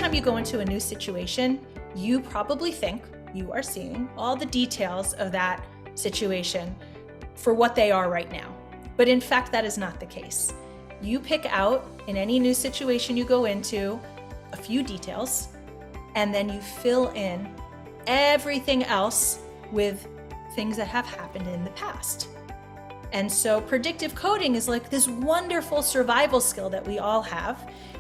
time you go into a new situation, you probably think you are seeing all the details of that situation for what they are right now. But in fact, that is not the case. You pick out, in any new situation you go into, a few details, and then you fill in everything else with things that have happened in the past. And so predictive coding is like this wonderful survival skill that we all have,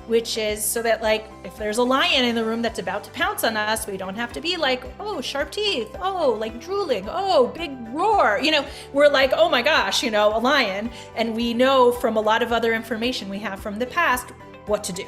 which is so that, like, if there's a lion in the room that's about to pounce on us, we don't have to be like, oh, sharp teeth, oh, like drooling, oh, big roar. We're like, oh my gosh, a lion. And we know from a lot of other information we have from the past what to do.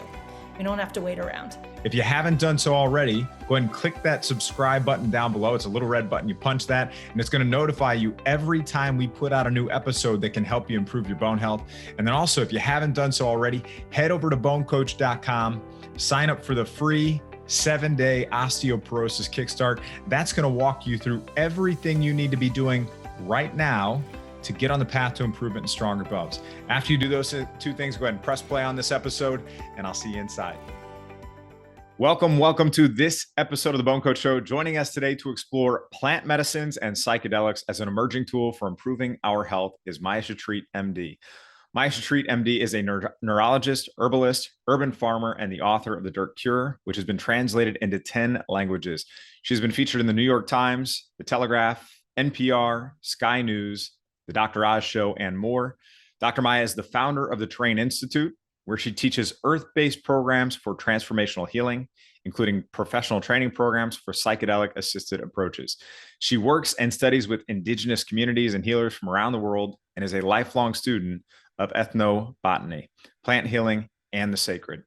We don't have to wait around. If you haven't done so already, go ahead and click that subscribe button down below. It's a little red button. You punch that, and it's going to notify you every time we put out a new episode that can help you improve your bone health. And then also, if you haven't done so already, head over to bonecoach.com, sign up for the free 7-day osteoporosis kickstart. That's going to walk you through everything you need to be doing right now to get on the path to improvement and stronger bones. After you do those two things, go ahead and press play on this episode, and I'll see you inside. Welcome to this episode of the Bone Coach Show. Joining us today to explore plant medicines and psychedelics as an emerging tool for improving our health is Maya Shetreat, MD. Maya Shetreat, MD is a neurologist, herbalist, urban farmer, and the author of The Dirt Cure, which has been translated into 10 languages. She's been featured in the New York Times, The Telegraph, NPR, Sky News, The Dr. Oz Show, and more. Dr. Maya is the founder of the Terrain Institute, where she teaches earth-based programs for transformational healing, including professional training programs for psychedelic-assisted approaches. She works and studies with indigenous communities and healers from around the world and is a lifelong student of ethnobotany, plant healing, and the sacred.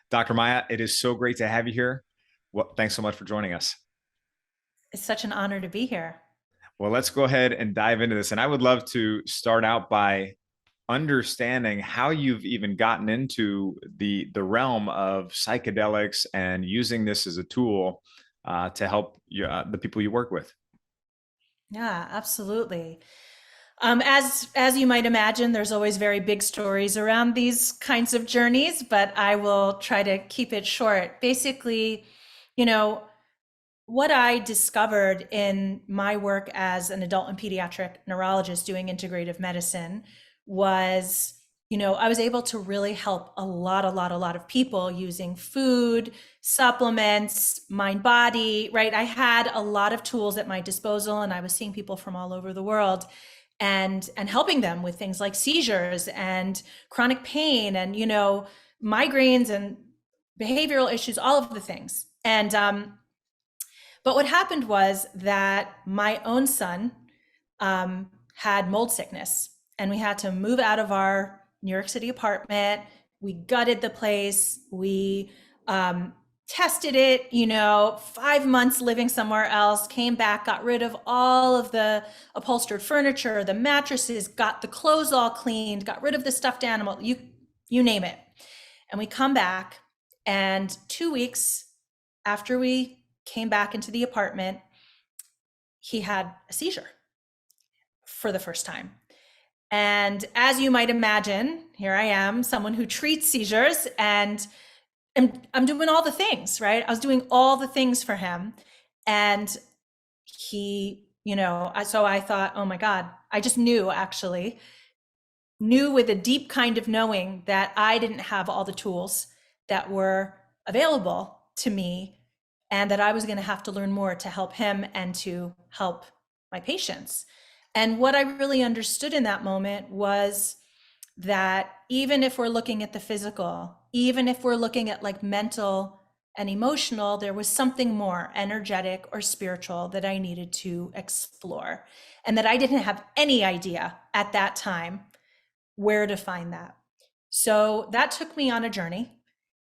Dr. Maya, it is so great to have you here. Well, thanks so much for joining us. It's such an honor to be here. Well, let's go ahead and dive into this. And I would love to start out by understanding how you've even gotten into the realm of psychedelics and using this as a tool to help the people you work with. Yeah, absolutely. As you might imagine, there's always very big stories around these kinds of journeys, but I will try to keep it short. Basically, what I discovered in my work as an adult and pediatric neurologist doing integrative medicine was, I was able to really help a lot of people using food, supplements, mind, body, right? I had a lot of tools at my disposal, and I was seeing people from all over the world and helping them with things like seizures and chronic pain and, migraines and behavioral issues, all of the things. And, but what happened was that my own son had mold sickness, and we had to move out of our New York City apartment. We gutted the place. We tested it, 5 months living somewhere else, came back, got rid of all of the upholstered furniture, the mattresses, got the clothes all cleaned, got rid of the stuffed animal, you name it. And we come back, and 2 weeks after we came back into the apartment, he had a seizure for the first time. And as you might imagine, here I am, someone who treats seizures, and I'm doing all the things, right? I was doing all the things for him. And he, so I thought, oh my God, I just knew with a deep kind of knowing that I didn't have all the tools that were available to me, and that I was going to have to learn more to help him and to help my patients. And what I really understood in that moment was that even if we're looking at the physical, even if we're looking at like mental and emotional, there was something more energetic or spiritual that I needed to explore, and that I didn't have any idea at that time where to find that. So that took me on a journey.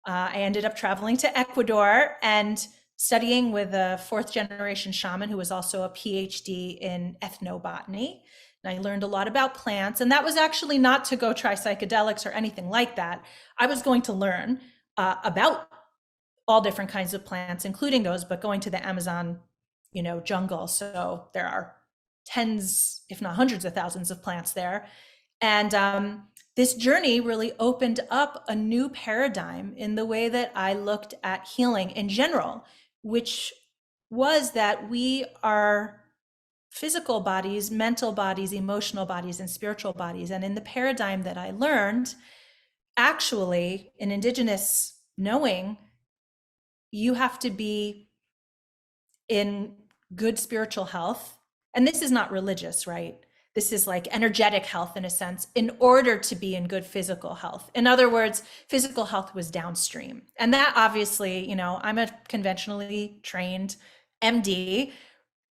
I ended up traveling to Ecuador and studying with a 4th generation shaman who was also a PhD in ethnobotany. And I learned a lot about plants. And that was actually not to go try psychedelics or anything like that. I was going to learn about all different kinds of plants, including those, but going to the Amazon, jungle. So there are tens, if not hundreds of thousands of plants there. And this journey really opened up a new paradigm in the way that I looked at healing in general, which was that we are physical bodies, mental bodies, emotional bodies, and spiritual bodies. And in the paradigm that I learned, actually, in Indigenous knowing, you have to be in good spiritual health. And this is not religious, right? This is like energetic health in a sense, in order to be in good physical health. In other words, physical health was downstream. And that obviously, I'm a conventionally trained MD.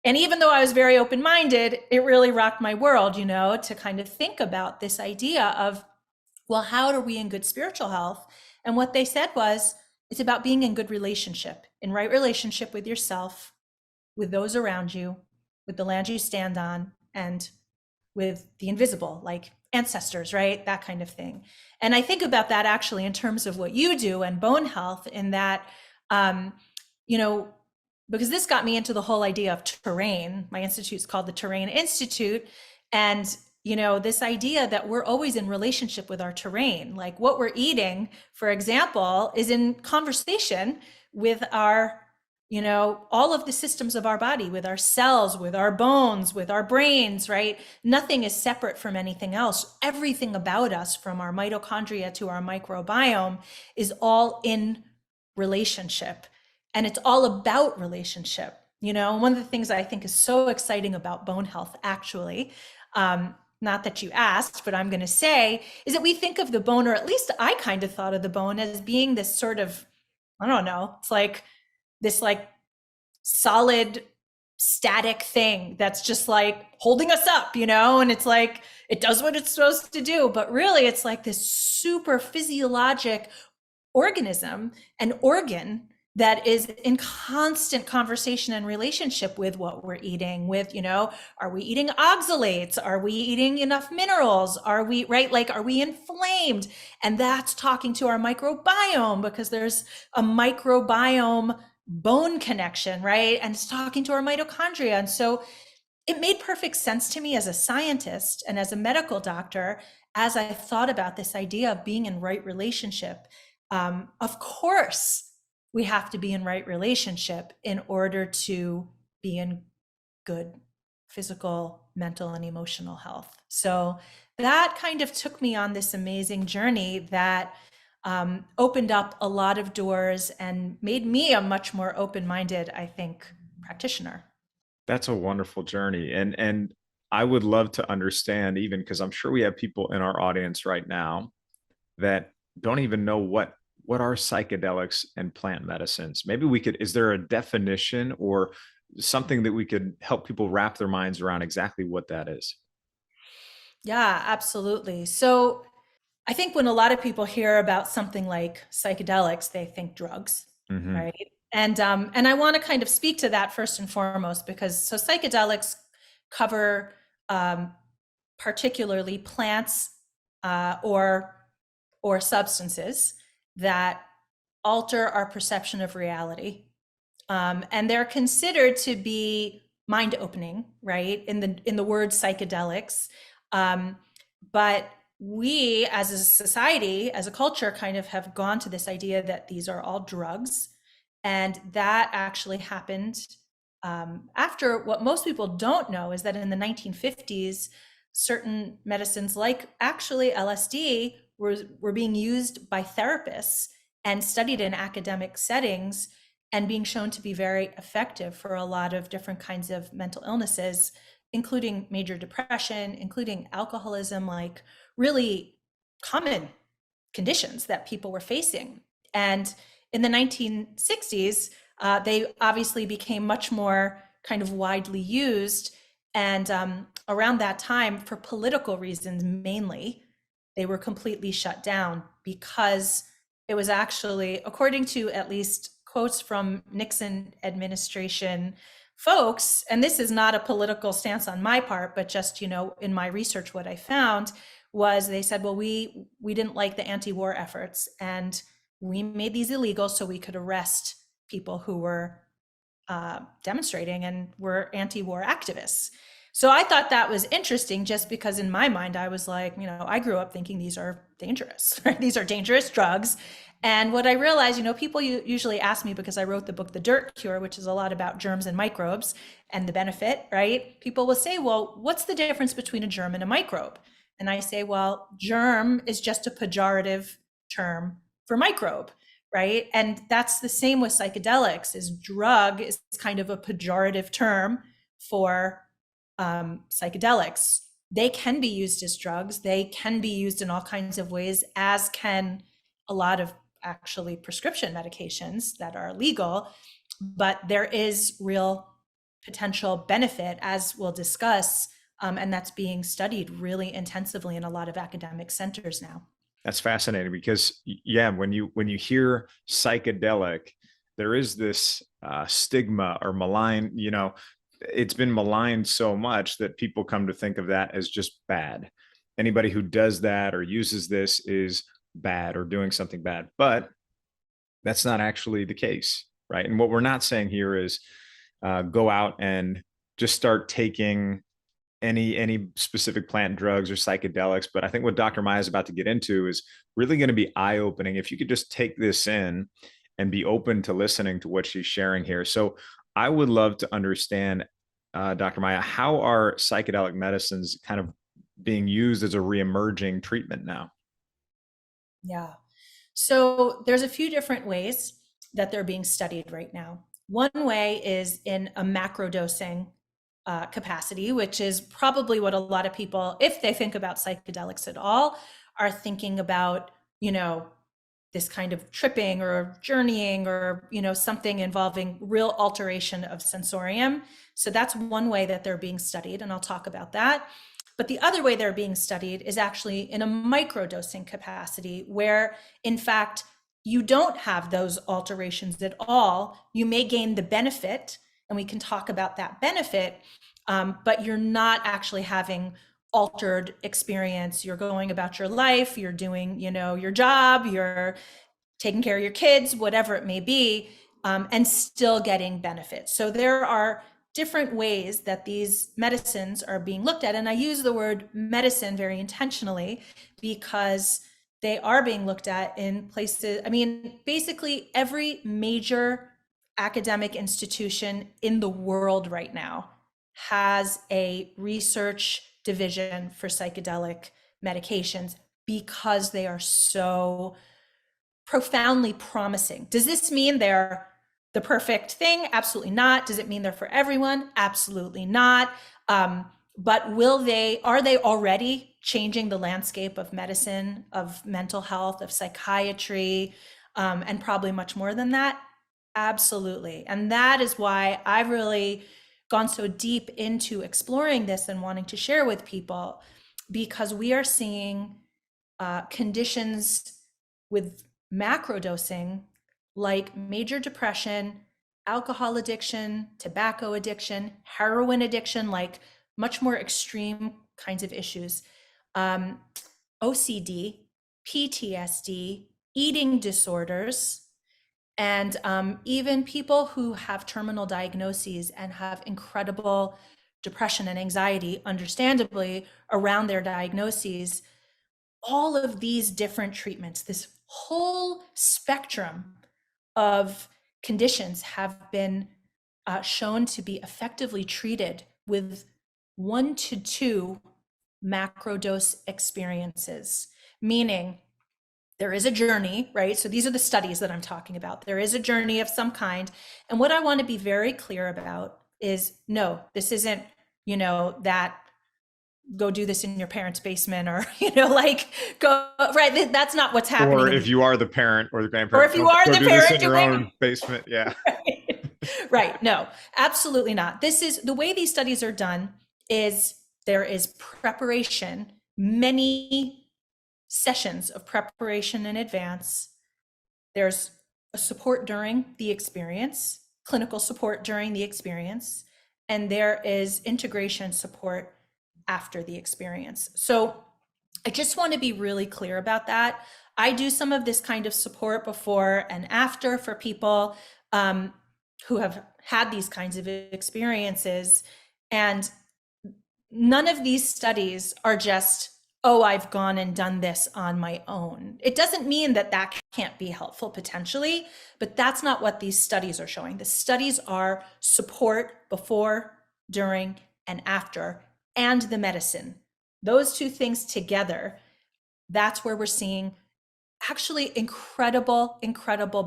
And even though I was very open minded, it really rocked my world, to kind of think about this idea of, well, how are we in good spiritual health? And what they said was, it's about being in good relationship, in right relationship with yourself, with those around you, with the land you stand on, and with the invisible, like ancestors, right? That kind of thing. And I think about that actually in terms of what you do and bone health, in that, you know, because this got me into the whole idea of terrain. My institute's called the Terrain Institute. And, this idea that we're always in relationship with our terrain, like what we're eating, for example, is in conversation with our, all of the systems of our body, with our cells, with our bones, with our brains, right? Nothing is separate from anything else. Everything about us, from our mitochondria to our microbiome, is all in relationship. And it's all about relationship. One of the things I think is so exciting about bone health, actually, not that you asked, but I'm going to say, is that we think of the bone, or at least I kind of thought of the bone, as being this sort of, I don't know, it's like this like solid static thing that's just like holding us up, and it's like, it does what it's supposed to do. But really, it's like this super physiologic organism, an organ that is in constant conversation and relationship with what we're eating, with, are we eating oxalates? Are we eating enough minerals? Are we, right? Like, are we inflamed? And that's talking to our microbiome, because there's a microbiome bone connection, right? And it's talking to our mitochondria. And so it made perfect sense to me as a scientist and as a medical doctor, as I thought about this idea of being in right relationship. Of course, we have to be in right relationship in order to be in good physical, mental, and emotional health. So that kind of took me on this amazing journey that opened up a lot of doors and made me a much more open-minded, I think, practitioner. That's a wonderful journey. And I would love to understand, even because I'm sure we have people in our audience right now that don't even know what are psychedelics and plant medicines. Maybe we could, is there a definition or something that we could help people wrap their minds around exactly what that is? Yeah, absolutely. So I think when a lot of people hear about something like psychedelics, they think drugs, Hmm. right? And I want to kind of speak to that first and foremost, because so psychedelics cover particularly plants or substances that alter our perception of reality, and they're considered to be mind opening, right? In the word psychedelics, but we as a society, as a culture, kind of have gone to this idea that these are all drugs. And that actually happened after. What most people don't know is that in the 1950s, certain medicines, like actually LSD, were being used by therapists and studied in academic settings, and being shown to be very effective for a lot of different kinds of mental illnesses, including major depression, including alcoholism, like really common conditions that people were facing. And in the 1960s, they obviously became much more kind of widely used. And around that time, for political reasons mainly, they were completely shut down, because it was actually, according to at least quotes from Nixon administration folks, and this is not a political stance on my part, but just, in my research, what I found was they said, well, we didn't like the anti-war efforts, and we made these illegal so we could arrest people who were demonstrating and were anti-war activists. So I thought that was interesting just because in my mind, I was like, I grew up thinking these are dangerous, right? These are dangerous drugs. And what I realized, people usually ask me because I wrote the book, The Dirt Cure, which is a lot about germs and microbes and the benefit, right? People will say, well, what's the difference between a germ and a microbe? And I say, well, germ is just a pejorative term for microbe, right? And that's the same with psychedelics, is drug is kind of a pejorative term for psychedelics. They can be used as drugs. They can be used in all kinds of ways, as can a lot of actually prescription medications that are legal. But there is real potential benefit, as we'll discuss, and that's being studied really intensively in a lot of academic centers now. That's fascinating because yeah, when you hear psychedelic, there is this stigma or malign, it's been maligned so much that people come to think of that as just bad. Anybody who does that or uses this is bad or doing something bad. But that's not actually the case, right? And what we're not saying here is go out and just start taking any specific plant drugs or psychedelics. But I think what Dr. Maya is about to get into is really going to be eye-opening if you could just take this in and be open to listening to what she's sharing here. So I would love to understand, Dr. Maya, how are psychedelic medicines kind of being used as a reemerging treatment now? Yeah. So there's a few different ways that they're being studied right now. One way is in a macrodosing capacity, which is probably what a lot of people, if they think about psychedelics at all, are thinking about, this kind of tripping or journeying or, something involving real alteration of sensorium. So that's one way that they're being studied, and I'll talk about that. But the other way they're being studied is actually in a microdosing capacity, where in fact, you don't have those alterations at all. You may gain the benefit, and we can talk about that benefit, but you're not actually having altered experience. You're going about your life, you're doing, your job, you're taking care of your kids, whatever it may be, and still getting benefits. So there are different ways that these medicines are being looked at. And I use the word medicine very intentionally because they are being looked at in places. I mean, basically every major academic institution in the world right now has a research division for psychedelic medications because they are so profoundly promising. Does this mean they're the perfect thing? Absolutely not. Does it mean they're for everyone? Absolutely not. But are they already changing the landscape of medicine, of mental health, of psychiatry, and probably much more than that? Absolutely. And that is why I've really gone so deep into exploring this and wanting to share with people, because we are seeing conditions with macrodosing like major depression, alcohol addiction, tobacco addiction, heroin addiction, like much more extreme kinds of issues, OCD, PTSD, eating disorders, and even people who have terminal diagnoses and have incredible depression and anxiety, understandably, around their diagnoses. All of these different treatments, this whole spectrum of conditions have been shown to be effectively treated with 1 to 2 macrodose experiences, meaning there is a journey, right? So these are the studies that I'm talking about. There is a journey of some kind. And what I want to be very clear about is no, this isn't, that go do this in your parents' basement, or like go right. That's not what's happening. Or if you are the parent or the or grandparent, if you are go the do this parent in your own basement. Yeah. Right. No, absolutely not. This is the way these studies are done. Is there is preparation, many sessions of preparation in advance. There's a support during the experience, clinical support during the experience, and there is integration support after the experience. So I just want to be really clear about that. I do some of this kind of support before and after for people who have had these kinds of experiences. And none of these studies are just, oh, I've gone and done this on my own. It doesn't mean that that can't be helpful potentially, but that's not what these studies are showing. The studies are support before, during, and after, and the medicine. Those two things together, that's where we're seeing actually incredible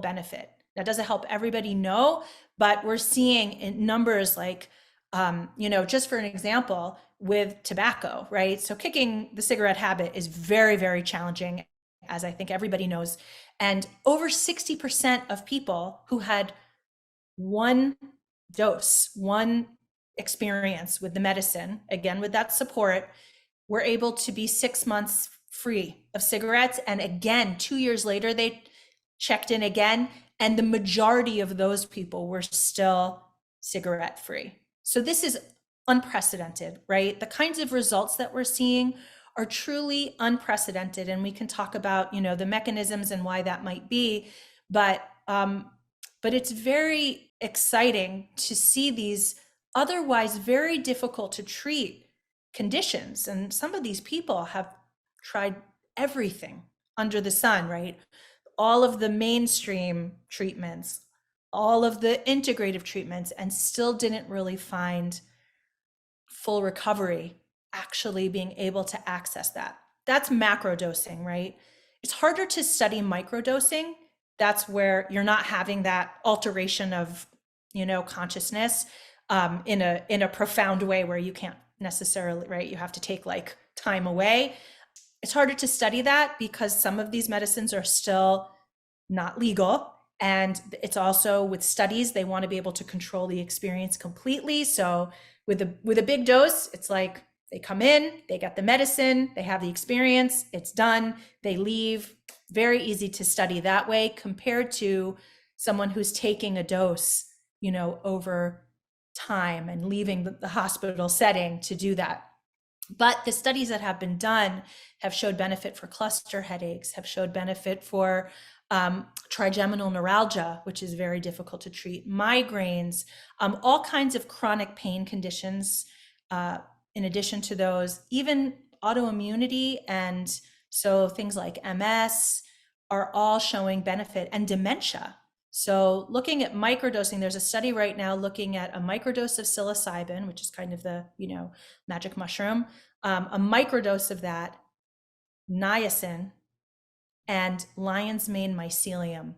benefit. That doesn't help everybody know, but we're seeing in numbers like, just for an example, with tobacco, right? So kicking the cigarette habit is very challenging, as I think everybody knows. And over 60% of people who had one dose, one experience with the medicine, again, with that support, were able to be 6 months free of cigarettes. And again, 2 years later, they checked in again, and the majority of those people were still cigarette free. So this is unprecedented, right? The kinds of results that we're seeing are truly unprecedented, and we can talk about, the mechanisms and why that might be, but it's very exciting to see these otherwise very difficult to treat conditions. And some of these people have tried everything under the sun, right? All of the mainstream treatments, all of the integrative treatments, and still didn't really find full recovery, actually being able to access that. That's macro dosing, right? It's harder to study microdosing. That's where you're not having that alteration of, consciousness in a profound way where you can't necessarily, right? You have to take like time away. It's harder to study that because some of these medicines are still not legal. And it's also with studies, they want to be able to control the experience completely. So with a big dose, it's like they come in, they get the medicine, they have the experience, it's done, they leave. Very easy to study that way compared to someone who's taking a dose, over time and leaving the hospital setting to do that. But the studies that have been done have showed benefit for cluster headaches, have showed benefit for trigeminal neuralgia, which is very difficult to treat, migraines, all kinds of chronic pain conditions. In addition to those, even autoimmunity, and so things like MS are all showing benefit, and dementia. So looking at microdosing, there's a study right now looking at a microdose of psilocybin, which is kind of the, magic mushroom, a microdose of that, niacin, and lion's mane mycelium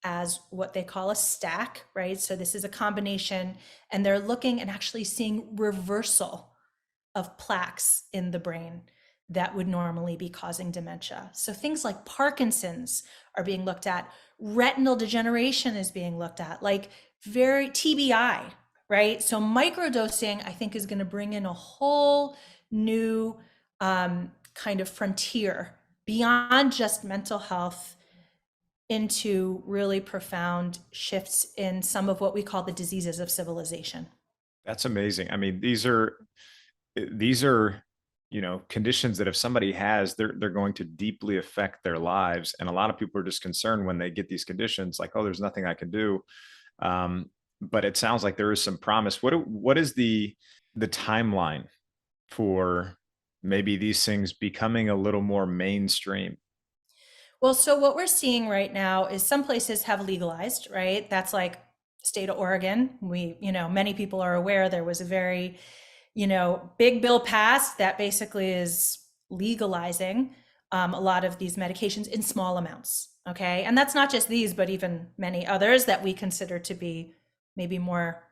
as what they call a stack, right? So this is a combination, and they're looking and actually seeing reversal of plaques in the brain that would normally be causing dementia. So things like Parkinson's are being looked at, retinal degeneration is being looked at, like very TBI, right? So microdosing, I think, is going to bring in a whole new kind of frontier beyond just mental health into really profound shifts in some of what we call the diseases of civilization. That's amazing. I mean, these are conditions that if somebody has, they're going to deeply affect their lives. And a lot of people are just concerned when they get these conditions, like, oh, there's nothing I can do. But it sounds like there is some promise. What is the timeline for maybe these things becoming a little more mainstream? Well, so what we're seeing right now is some places have legalized, right? That's like state of Oregon. Many people are aware there was a very, big bill passed that basically is legalizing a lot of these medications in small amounts. Okay. And that's not just these, but even many others that we consider to be maybe more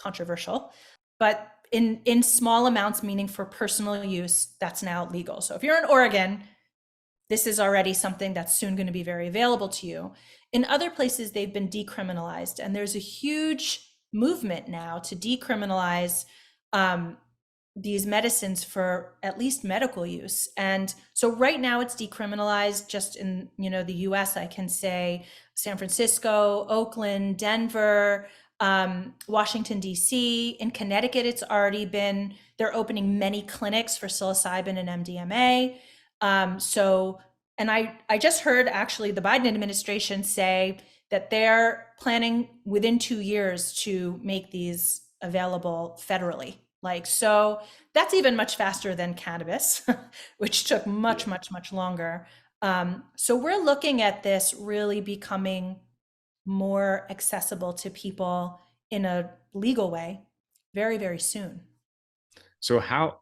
controversial. But in small amounts, meaning for personal use, that's now legal. So if you're in Oregon, this is already something that's soon going to be very available to you. In other places, they've been decriminalized, and there's a huge movement now to decriminalize these medicines for at least medical use. And so right now it's decriminalized just in, the US, I can say San Francisco, Oakland, Denver, Washington, DC. In Connecticut, they're opening many clinics for psilocybin and MDMA. And I just heard actually the Biden administration say that they're planning within 2 years to make these available federally. Like, so that's even much faster than cannabis, which took much, Yeah. much, much longer. So we're looking at this really becoming more accessible to people in a legal way very, very soon. So how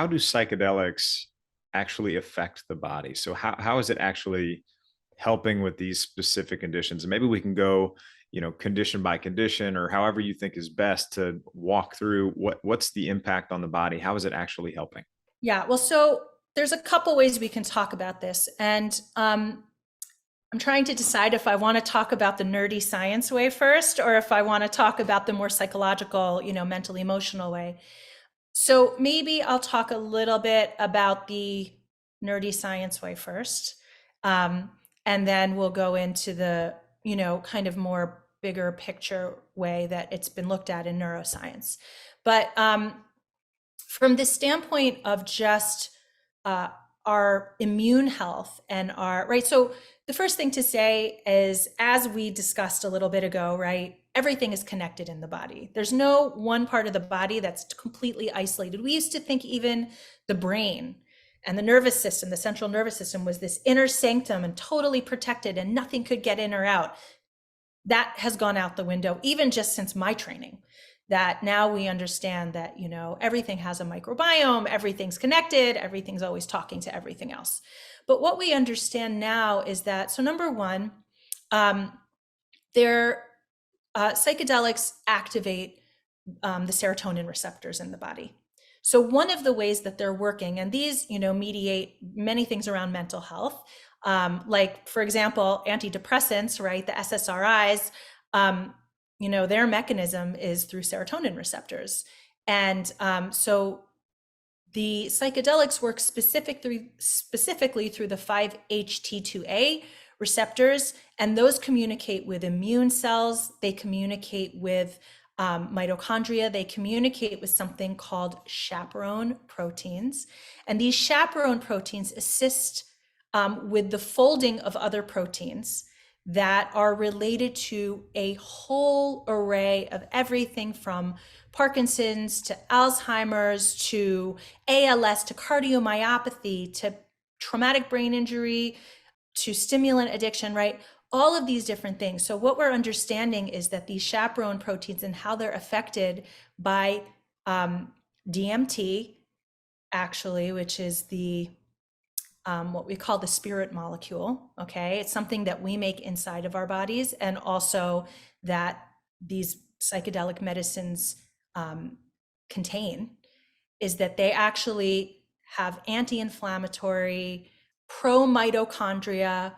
do psychedelics actually affect the body? So how is it actually helping with these specific conditions? And maybe we can go, condition by condition or however you think is best to walk through what's the impact on the body? How is it actually helping? Yeah, well, so there's a couple ways we can talk about this. And I'm trying to decide if I want to talk about the nerdy science way first, or if I want to talk about the more psychological, mental emotional way. So maybe I'll talk a little bit about the nerdy science way first. Um, and then we'll go into the, kind of more bigger picture way that it's been looked at in neuroscience. But from the standpoint of just uh, our immune health and our, right? So the first thing to say is, as we discussed a little bit ago, right? Everything is connected in the body. There's no one part of the body that's completely isolated. We used to think even the brain and the nervous system, the central nervous system, was this inner sanctum and totally protected and nothing could get in or out. That has gone out the window, even just since my training. That now we understand that, everything has a microbiome, everything's connected, everything's always talking to everything else. But what we understand now is that, so number one, their psychedelics activate the serotonin receptors in the body. So one of the ways that they're working, and these, mediate many things around mental health, like, for example, antidepressants, right? The SSRIs, their mechanism is through serotonin receptors. And so the psychedelics work specifically through the 5-HT2A receptors, and those communicate with immune cells. They communicate with mitochondria. They communicate with something called chaperone proteins. And these chaperone proteins assist with the folding of other proteins that are related to a whole array of everything from Parkinson's to Alzheimer's to ALS to cardiomyopathy to traumatic brain injury to stimulant addiction, right? All of these different things. So what we're understanding is that these chaperone proteins and how they're affected by DMT, actually, which is the what we call the spirit molecule. Okay, it's something that we make inside of our bodies, and also that these psychedelic medicines contain, is that they actually have anti-inflammatory, pro-mitochondria,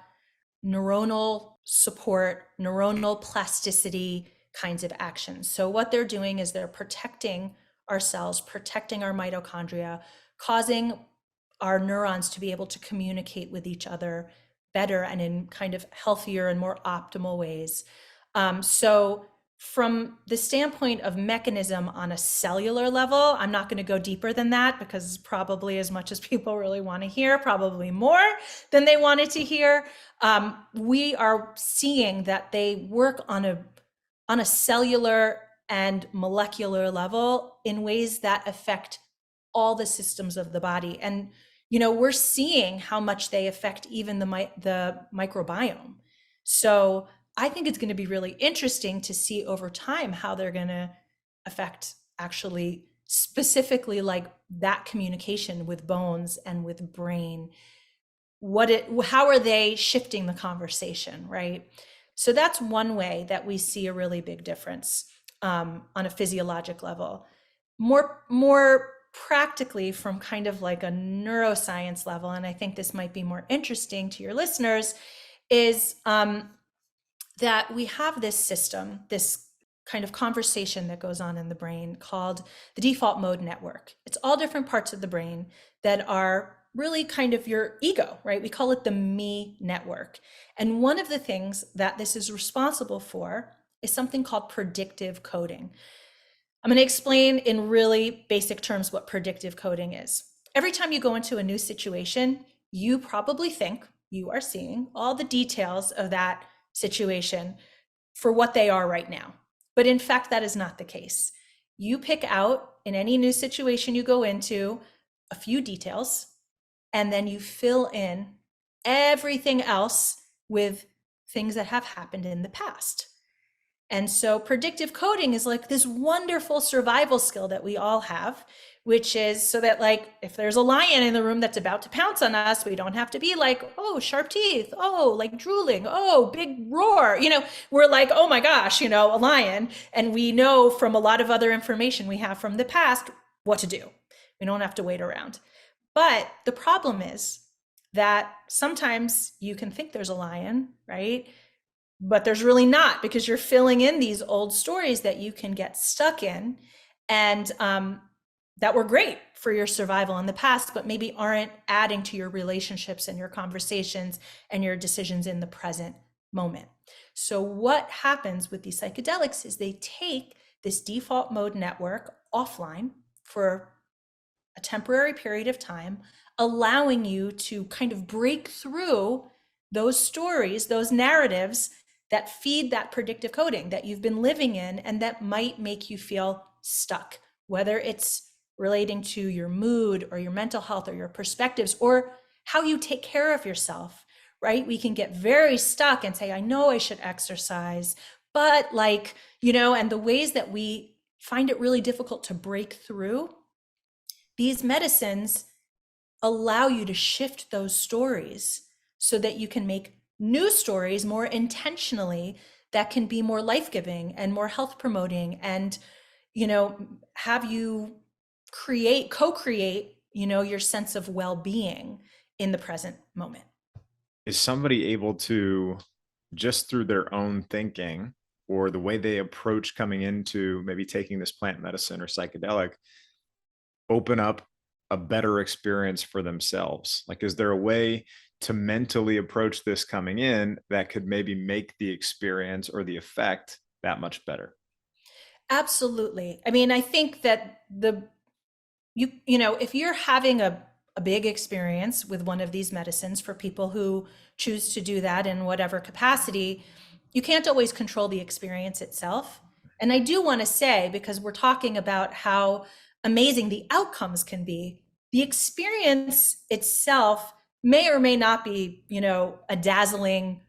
neuronal support, neuronal plasticity kinds of actions. So what they're doing is they're protecting our cells, protecting our mitochondria, causing our neurons to be able to communicate with each other better and in kind of healthier and more optimal ways. So from the standpoint of mechanism on a cellular level, I'm not going to go deeper than that, because probably as much as people really want to hear, probably more than they wanted to hear. We are seeing that they work on a cellular and molecular level in ways that affect all the systems of the body. And we're seeing how much they affect even the microbiome. So I think it's going to be really interesting to see over time how they're going to affect, actually, specifically like that communication with bones and with brain. How are they shifting the conversation, right? So that's one way that we see a really big difference on a physiologic level. More practically, from kind of like a neuroscience level, and I think this might be more interesting to your listeners, is that we have this system, this kind of conversation that goes on in the brain called the default mode network. It's all different parts of the brain that are really kind of your ego, right? We call it the me network. And one of the things that this is responsible for is something called predictive coding. I'm going to explain in really basic terms what predictive coding is. Every time you go into a new situation, you probably think you are seeing all the details of that situation for what they are right now. But in fact, that is not the case. You pick out in any new situation you go into a few details, and then you fill in everything else with things that have happened in the past. And so predictive coding is like this wonderful survival skill that we all have, which is so that, like, if there's a lion in the room that's about to pounce on us, we don't have to be like, oh, sharp teeth, oh, like drooling, oh, big roar. We're like, oh my gosh, a lion. And we know from a lot of other information we have from the past what to do. We don't have to wait around. But the problem is that sometimes you can think there's a lion, right? But there's really not, because you're filling in these old stories that you can get stuck in, and that were great for your survival in the past, but maybe aren't adding to your relationships and your conversations and your decisions in the present moment. So what happens with these psychedelics is they take this default mode network offline for a temporary period of time, allowing you to kind of break through those stories, those narratives that feed that predictive coding that you've been living in and that might make you feel stuck, whether it's relating to your mood or your mental health or your perspectives or how you take care of yourself, right? We can get very stuck and say, I know I should exercise, but and the ways that we find it really difficult to break through, these medicines allow you to shift those stories so that you can make new stories more intentionally that can be more life-giving and more health promoting, and have you co-create your sense of well-being in the present moment. Is somebody able to, just through their own thinking or the way they approach coming into maybe taking this plant medicine or psychedelic, open up a better experience for themselves? Like, is there a way to mentally approach this coming in that could maybe make the experience or the effect that much better? Absolutely. I mean, I think that if you're having a big experience with one of these medicines, for people who choose to do that in whatever capacity, you can't always control the experience itself. And I do want to say, because we're talking about how amazing the outcomes can be, the experience itself may or may not be, a dazzling,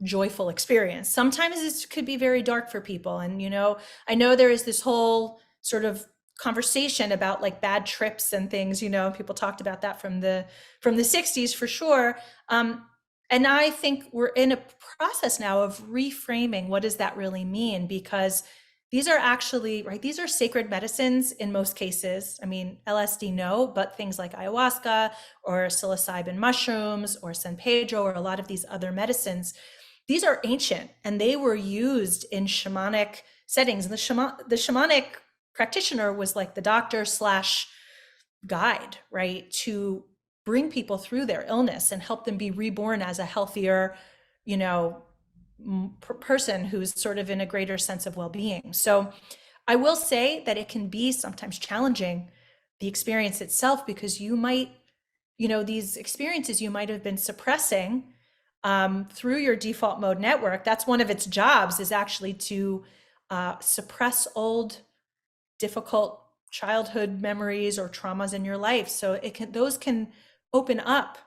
joyful experience. Sometimes this could be very dark for people. And, I know there is this whole sort of conversation about like bad trips and things, people talked about that from the 60s for sure. And I think we're in a process now of reframing what does that really mean, because these are actually, right, these are sacred medicines in most cases. I mean, LSD, no, but things like ayahuasca or psilocybin mushrooms or San Pedro or a lot of these other medicines, these are ancient and they were used in shamanic settings. And the shamanic practitioner was like the doctor slash guide, right, to bring people through their illness and help them be reborn as a healthier, person who's sort of in a greater sense of well-being. So I will say that it can be sometimes challenging, the experience itself, because you might, these experiences you might have been suppressing through your default mode network. That's one of its jobs, is actually to suppress old, difficult childhood memories or traumas in your life. So those can open up,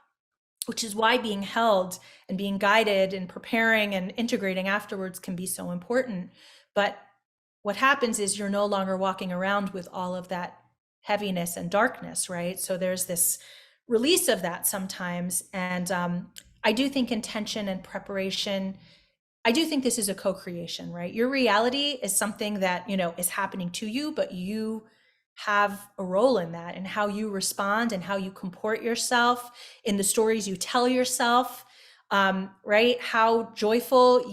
which is why being held and being guided and preparing and integrating afterwards can be so important. But what happens is you're no longer walking around with all of that heaviness and darkness, right? So there's this release of that sometimes. And I do think intention and preparation, I do think this is a co-creation, right? Your reality is something that, is happening to you, but you have a role in that, and how you respond and how you comport yourself in the stories you tell yourself, right? How joyful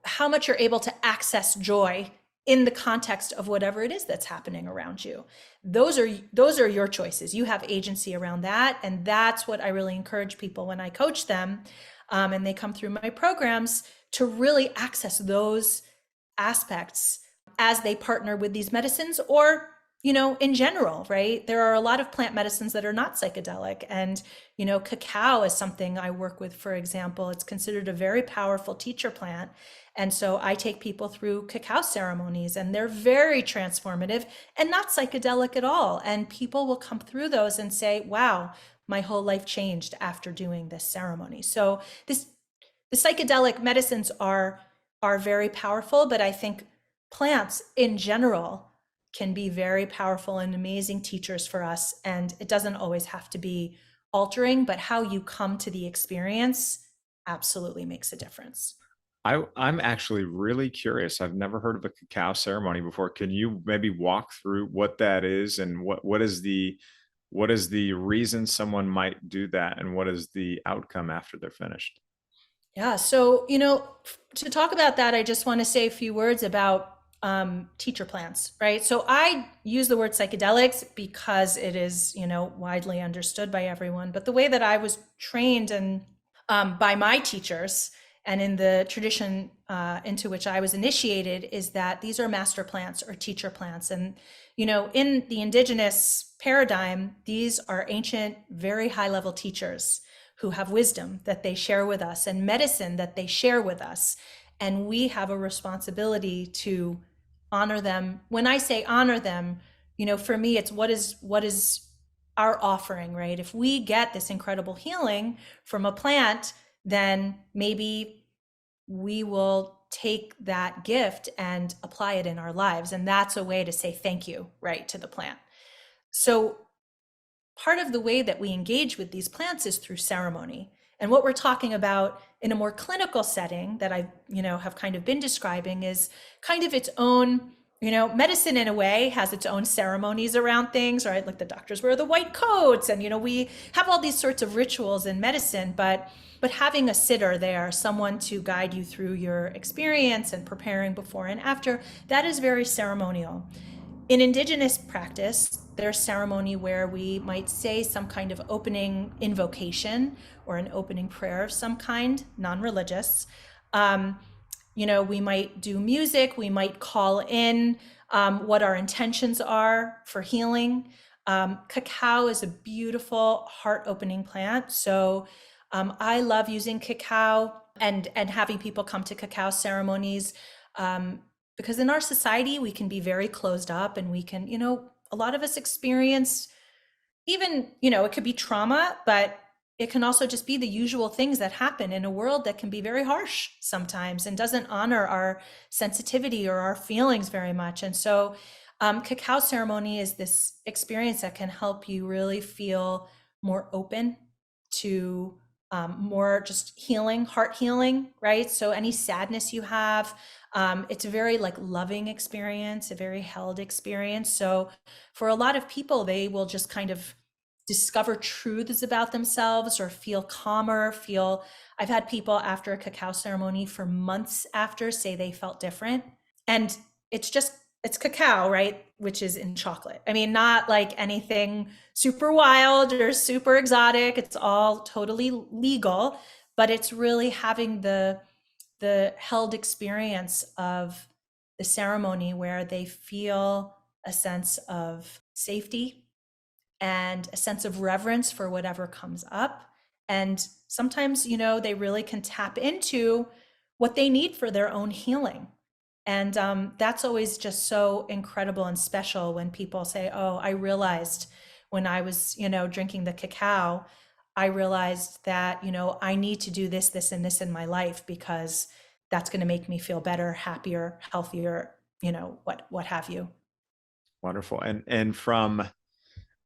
how much you're able to access joy in the context of whatever it is that's happening around you. Those are your choices. You have agency around that. And that's what I really encourage people when I coach them, and they come through my programs, to really access those aspects as they partner with these medicines, or in general, right? There are a lot of plant medicines that are not psychedelic. And, cacao is something I work with, for example. It's considered a very powerful teacher plant. And so I take people through cacao ceremonies, and they're very transformative and not psychedelic at all. And people will come through those and say, wow, my whole life changed after doing this ceremony. So the psychedelic medicines are very powerful, but I think plants in general can be very powerful and amazing teachers for us. And it doesn't always have to be altering, but how you come to the experience absolutely makes a difference. I'm actually really curious. I've never heard of a cacao ceremony before. Can you maybe walk through what that is and what is the reason someone might do that and what is the outcome after they're finished? Yeah. So, to talk about that, I just want to say a few words about teacher plants, right? So I use the word psychedelics because it is, widely understood by everyone. But the way that I was trained and by my teachers and in the tradition into which I was initiated is that these are master plants or teacher plants. And, in the indigenous paradigm, these are ancient, very high level teachers who have wisdom that they share with us and medicine that they share with us. And we have a responsibility to honor them. When I say honor them, for me, it's what is our offering, right? If we get this incredible healing from a plant, then maybe we will take that gift and apply it in our lives. And that's a way to say thank you, right, to the plant. So part of the way that we engage with these plants is through ceremony. And what we're talking about in a more clinical setting that I, have kind of been describing is kind of its own, medicine in a way has its own ceremonies around things, right? Like the doctors wear the white coats and, we have all these sorts of rituals in medicine, but having a sitter there, someone to guide you through your experience and preparing before and after, that is very ceremonial. In indigenous practice, there's ceremony where we might say some kind of opening invocation or an opening prayer of some kind, non-religious. We might do music, we might call in what our intentions are for healing. Cacao is a beautiful heart-opening plant. So I love using cacao and having people come to cacao ceremonies. Because in our society, we can be very closed up and we can, a lot of us experience even, it could be trauma, but it can also just be the usual things that happen in a world that can be very harsh sometimes and doesn't honor our sensitivity or our feelings very much. And so cacao ceremony is this experience that can help you really feel more open to more just healing, heart healing, right? So any sadness you have, it's a very loving experience, a very held experience. So for a lot of people, they will just kind of discover truths about themselves or feel calmer, I've had people after a cacao ceremony for months after say they felt different. And it's cacao, right? Which is in chocolate. I mean, not like anything super wild or super exotic. It's all totally legal, but it's really having the held experience of the ceremony where they feel a sense of safety and a sense of reverence for whatever comes up. And sometimes, they really can tap into what they need for their own healing. And that's always just so incredible and special when people say, oh, I realized when I was, drinking the cacao, I realized that, I need to do this, this, and this in my life because that's going to make me feel better, happier, healthier, what have you. Wonderful. And from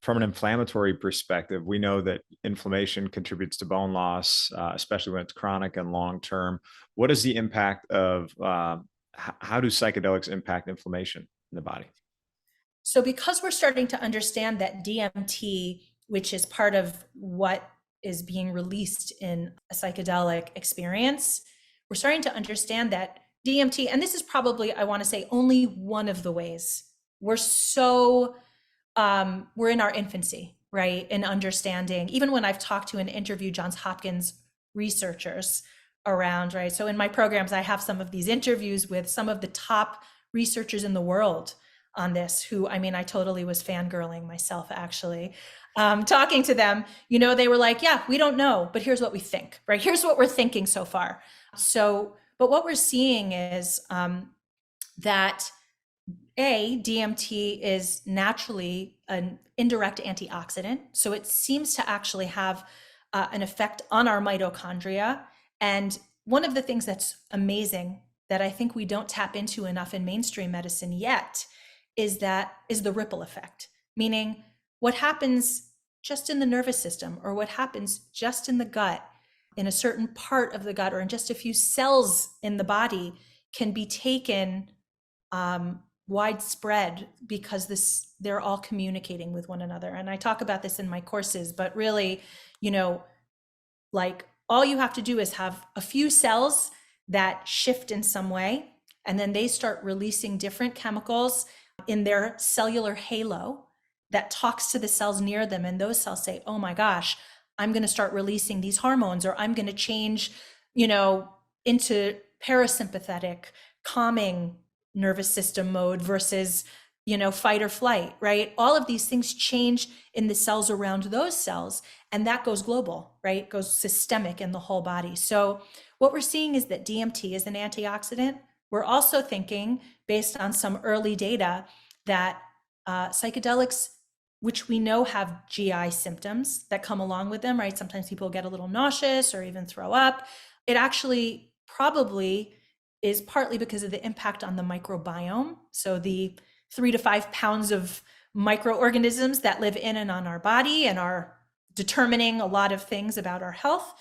an inflammatory perspective, we know that inflammation contributes to bone loss, especially when it's chronic and long term. What is the impact of how do psychedelics impact inflammation in the body? So because we're starting to understand that DMT, which is part of what is being released in a psychedelic experience, we're starting to understand that DMT, and this is probably, I want to say, only one of the ways we're in our infancy, right? In understanding, even when I've talked to and interviewed Johns Hopkins researchers around, right? So in my programs, I have some of these interviews with some of the top researchers in the world on this, who, I mean, I totally was fangirling myself actually, talking to them. They were like, yeah, we don't know, but here's what we think, right? Here's what we're thinking so far. So, but what we're seeing is that DMT is naturally an indirect antioxidant. So it seems to actually have an effect on our mitochondria. And one of the things that's amazing that I think we don't tap into enough in mainstream medicine yet is the ripple effect, meaning what happens just in the nervous system, or what happens just in the gut, in a certain part of the gut, or in just a few cells in the body, can be taken widespread, because they're all communicating with one another. And I talk about this in my courses, but really, like, all you have to do is have a few cells that shift in some way, and then they start releasing different chemicals in their cellular halo that talks to the cells near them. And those cells say, oh my gosh, I'm going to start releasing these hormones, or I'm going to change, into parasympathetic, calming nervous system mode versus, fight or flight, right? All of these things change in the cells around those cells, and that goes global, right? It goes systemic in the whole body. So what we're seeing is that DMT is an antioxidant. We're also thinking, based on some early data, that psychedelics, which we know have GI symptoms that come along with them, right? Sometimes people get a little nauseous or even throw up. It actually probably is partly because of the impact on the microbiome. So the 3 to 5 pounds of microorganisms that live in and on our body and are determining a lot of things about our health.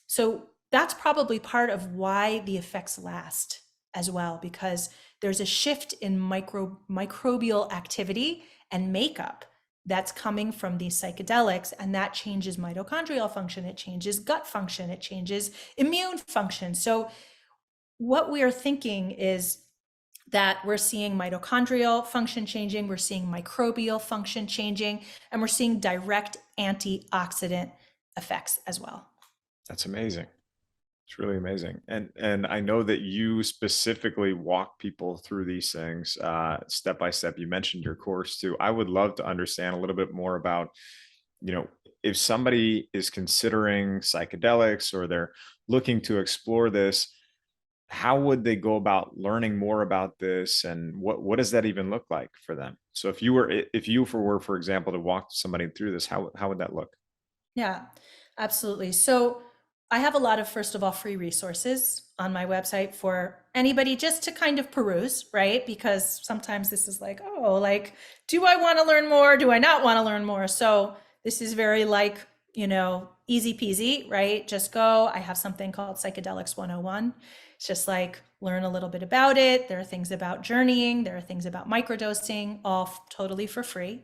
So that's probably part of why the effects last as well, because there's a shift in microbial activity and makeup that's coming from these psychedelics, and that changes mitochondrial function, it changes gut function, it changes immune function. So what we are thinking is that we're seeing mitochondrial function changing, we're seeing microbial function changing, and we're seeing direct antioxidant effects as well. That's amazing. It's really amazing. And I know that you specifically walk people through these things step by step. You mentioned your course too. I would love to understand a little bit more about, if somebody is considering psychedelics or they're looking to explore this, how would they go about learning more about this, and what does that even look like for them? So if you were, for example, to walk somebody through this, how would that look? Yeah, absolutely. So I have a lot of, first of all, free resources on my website for anybody just to kind of peruse, right? Because sometimes this is like, oh, like, do I want to learn more? Do I not want to learn more? So this is very like, easy peasy, right? Just go. I have something called Psychedelics 101. It's just like, learn a little bit about it. There are things about journeying. There are things about microdosing, all totally for free.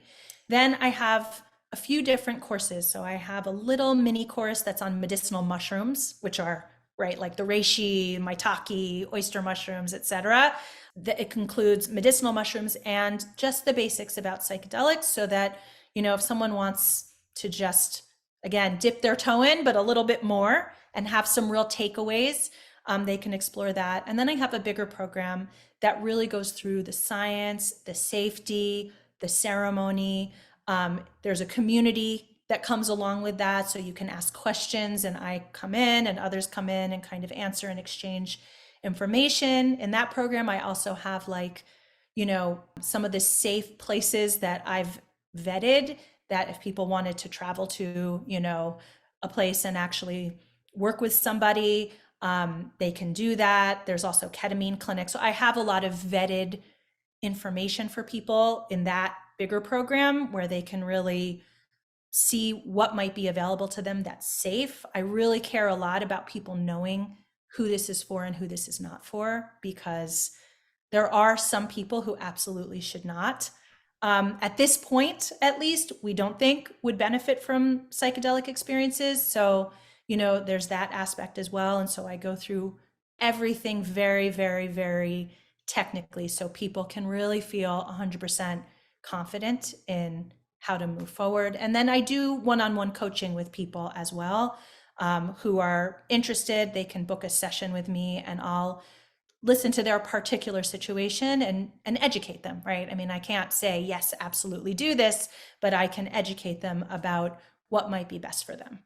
Then I have a few different courses. So I have a little mini course that's on medicinal mushrooms, which are, right, like the reishi, maitake, oyster mushrooms, etc. It concludes medicinal mushrooms and just the basics about psychedelics, so that, if someone wants to just, again, dip their toe in, but a little bit more, and have some real takeaways, they can explore that. And then I have a bigger program that really goes through the science, the safety, the ceremony. There's a community that comes along with that, so you can ask questions, and I come in and others come in and kind of answer and exchange information. In that program, I also have, like, some of the safe places that I've vetted, that if people wanted to travel to, a place and actually work with somebody, they can do that. There's also ketamine clinics. So I have a lot of vetted information for people in that bigger program, where they can really see what might be available to them that's safe. I really care a lot about people knowing who this is for and who this is not for, because there are some people who absolutely should not. At this point, at least, we don't think would benefit from psychedelic experiences. So, there's that aspect as well. And so I go through everything very, very, very technically, so people can really feel 100% confident in how to move forward. And then I do one-on-one coaching with people as well, who are interested. They can book a session with me, and I'll listen to their particular situation and educate them, right? I mean, I can't say, yes, absolutely do this, but I can educate them about what might be best for them.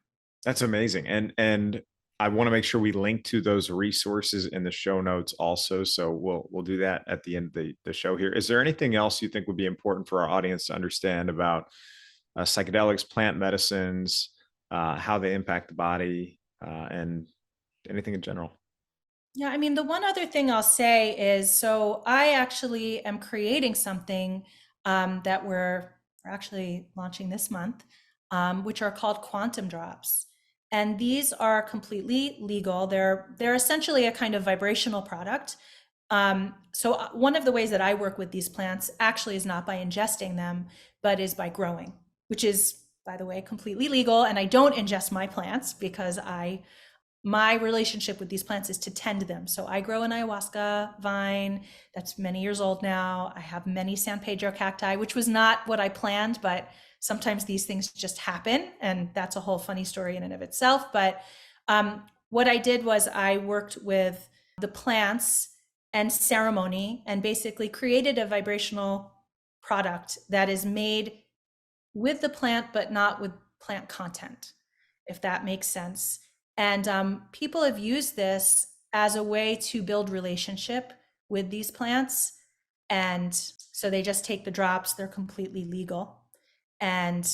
That's amazing. And I want to make sure we link to those resources in the show notes also. So we'll do that at the end of the show here. Is there anything else you think would be important for our audience to understand about psychedelics, plant medicines, how they impact the body, and anything in general? Yeah, I mean, the one other thing I'll say is, so I actually am creating something that we're actually launching this month, which are called quantum drops. And these are completely legal. They're essentially a kind of vibrational product. So one of the ways that I work with these plants actually is not by ingesting them, but is by growing, which is, by the way, completely legal. And I don't ingest my plants because my relationship with these plants is to tend them. So I grow an ayahuasca vine that's many years old now. I have many San Pedro cacti, which was not what I planned, but sometimes these things just happen. And that's a whole funny story in and of itself. But what I did was I worked with the plants and ceremony and basically created a vibrational product that is made with the plant, but not with plant content, if that makes sense. And people have used this as a way to build relationship with these plants. And so they just take the drops, they're completely legal. And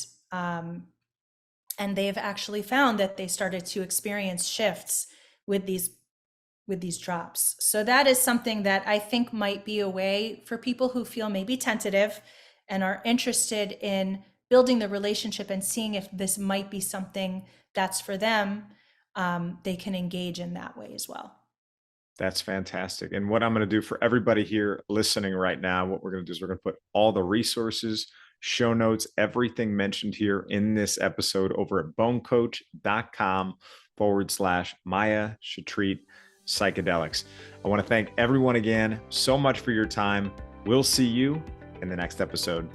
they've actually found that they started to experience shifts with these drops. So that is something that I think might be a way for people who feel maybe tentative and are interested in building the relationship and seeing if this might be something that's for them. They can engage in that way as well. That's fantastic. And what I'm going to do for everybody here listening right now, what we're going to do is we're going to put all the resources, show notes, everything mentioned here in this episode over at bonecoach.com/Maya Shetreat Psychedelics. I want to thank everyone again so much for your time. We'll see you in the next episode.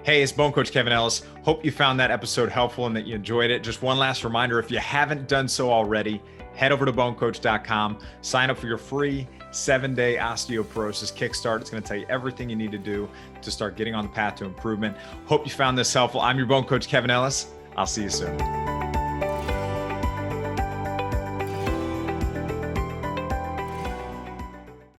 Hey, it's Bone Coach Kevin Ellis. Hope you found that episode helpful and that you enjoyed it. Just one last reminder, if you haven't done so already, head over to bonecoach.com, sign up for your free 7-day osteoporosis kickstart. It's going to tell you everything you need to do to start getting on the path to improvement. Hope you found this helpful. I'm your Bone Coach Kevin Ellis. I'll see you soon.